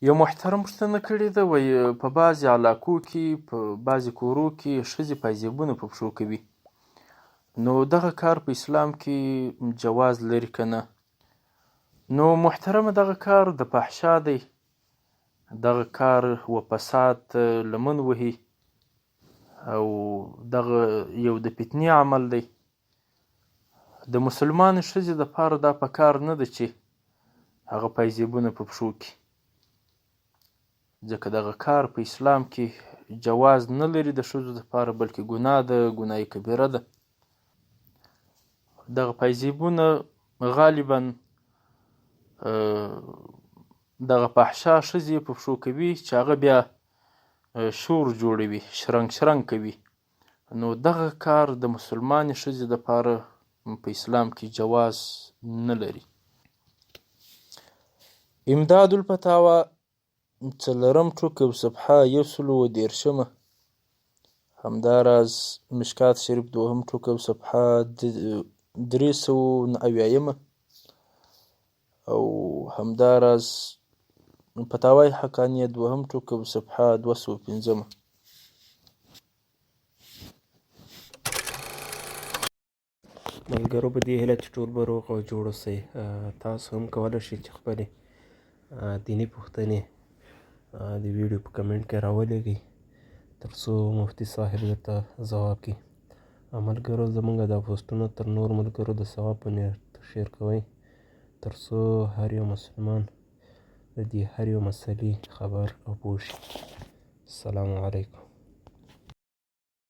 یو محترم پوښتنه کړې ده، وایي په بعضې علاقو کې په بعضې کورو کې ښځې پایزیبونه په پښو کوي، نو دغه کار په اسلام کې جواز لري که نه؟ نو محترمه دغه کار د فحشا دی، دغه کار و فساد لمن وهي او دغه یو د فتنې عمل دی. د مسلمانې ښځې دپاره دا پکار نه ده چې هغه پایزیبونه په پښو کړي، ځکه دغه کار په اسلام کې جواز نه لري د ښځو دپاره، بلکې ګناه ده، ګناه کبیره ده. دغه پایزیبونه غالبا دغه فحشا ښځې په پښو کوي چې هغه بیا شور جوړوي، شرنګ شرنګ کوي. نو دغه کار د مسلمانې ښځې دپاره په اسلام کې جواز نه لري. امداد الفتاوا 4 ټوک او صفحه 113، همداراز مشکات شریف 2 ټوک او صفحه 390 او همداراز فتاوای حقانیه 2 ټوک او صفحه 215. ملګرو په دې هیله چې ټول به روغ او جوړ اوسئ. تاسو هم کولی شئ چې خپلې دیني پوښتنې د ویډیو په کمنټ کې راولېږئ تر څو مفتي صاحب درته ځواب کړي. ملګرو زموږ دا پوسټونه تر نور ملګرو د ثواب په نیت شیر کوئ تر څو هر یو مسلمان د دې هر یو مسلې خبر او پوه شي. السلام علیکم.